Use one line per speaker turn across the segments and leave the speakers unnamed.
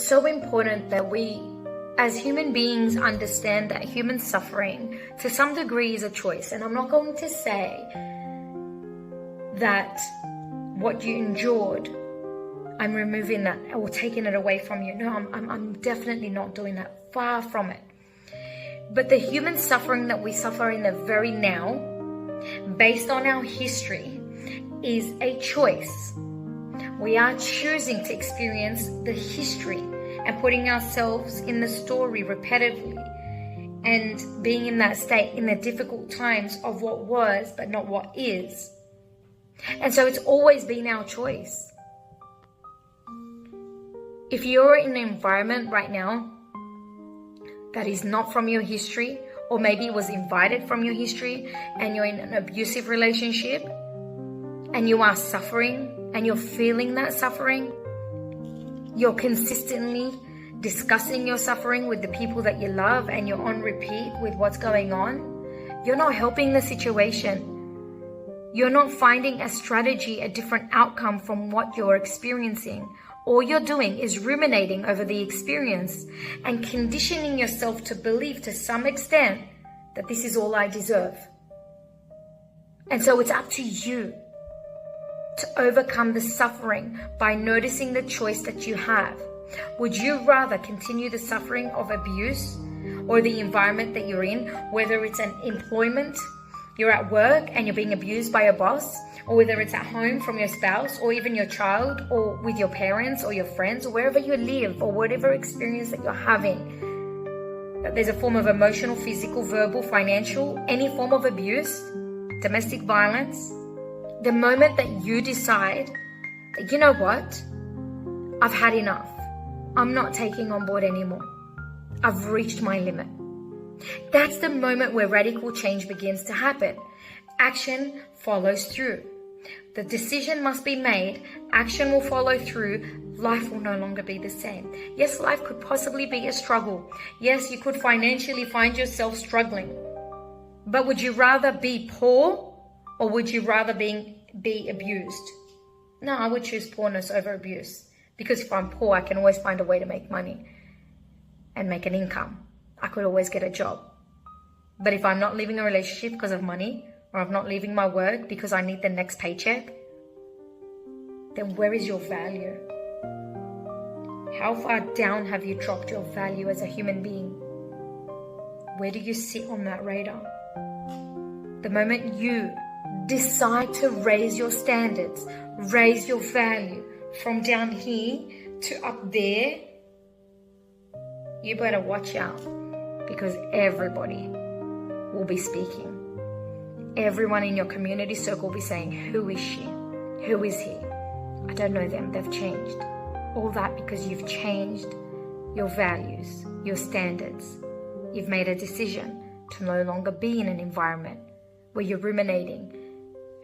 so important that we, as human beings, understand that human suffering to some degree is a choice. And I'm not going to say that what you endured, I'm removing that or taking it away from you. No, I'm definitely not doing that. Far from it. But the human suffering that we suffer in the very now, based on our history, is a choice. We are choosing to experience the history and putting ourselves in the story repetitively and being in that state in the difficult times of what was but not what is. And so it's always been our choice. If you're in an environment right now that is not from your history, or maybe it was invited from your history, and you're in an abusive relationship and you are suffering and you're feeling that suffering, you're consistently discussing your suffering with the people that you love and you're on repeat with what's going on, you're not helping the situation. You're not finding a strategy, a different outcome from what you're experiencing. All you're doing is ruminating over the experience and conditioning yourself to believe to some extent that this is all I deserve. And so it's up to you to overcome the suffering by noticing the choice that you have. Would you rather continue the suffering of abuse or the environment that you're in, whether it's an employment, you're at work and you're being abused by your boss, or whether it's at home from your spouse or even your child or with your parents or your friends or wherever you live or whatever experience that you're having, that there's a form of emotional, physical, verbal, financial, any form of abuse, domestic violence. The moment that you decide that, you know what, I've had enough, I'm not taking on board anymore, I've reached my limit, that's the moment where radical change begins to happen. Action follows through. The decision must be made, action will follow through, life will no longer be the same. Yes, life could possibly be a struggle. Yes, you could financially find yourself struggling. But would you rather be poor or would you rather be abused? No, I would choose poorness over abuse. Because if I'm poor, I can always find a way to make money and make an income. I could always get a job. But if I'm not leaving a relationship because of money, or I'm not leaving my work because I need the next paycheck, then where is your value? How far down have you dropped your value as a human being? Where do you sit on that radar? The moment you decide to raise your standards, raise your value from down here to up there, you better watch out, because everybody will be speaking. Everyone in your community circle will be saying, who is she? Who is he? I don't know them, they've changed. All that because you've changed your values, your standards. You've made a decision to no longer be in an environment where you're ruminating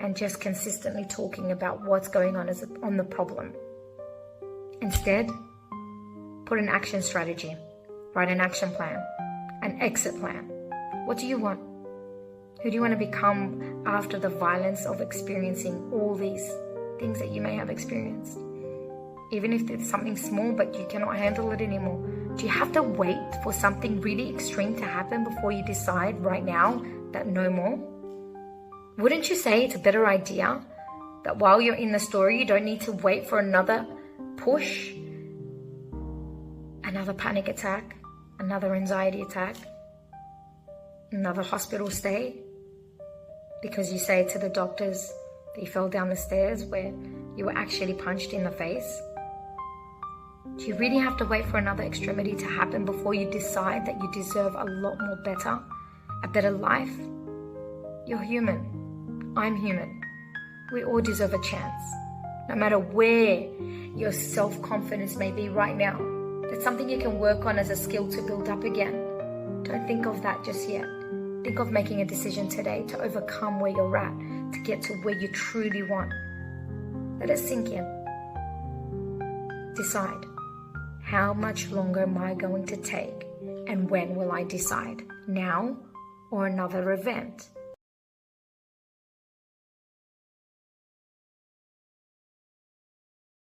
and just consistently talking about what's going on on the problem. Instead, put an action strategy, write an action plan, an exit plan. What do you want? Who do you want to become after the violence of experiencing all these things that you may have experienced? Even if it's something small but you cannot handle it anymore, do you have to wait for something really extreme to happen before you decide right now that no more? Wouldn't you say it's a better idea that while you're in the story, you don't need to wait for another push, another panic attack, another anxiety attack, another hospital stay, because you say to the doctors that you fell down the stairs where you were actually punched in the face? Do you really have to wait for another extremity to happen before you decide that you deserve a lot more better, a better life? You're human. I'm human. We all deserve a chance. No matter where your self-confidence may be right now, that's something you can work on as a skill to build up again. Don't think of that just yet. Think of making a decision today to overcome where you're at, to get to where you truly want. Let it sink in. Decide. How much longer am I going to take? And when will I decide? Now or another event?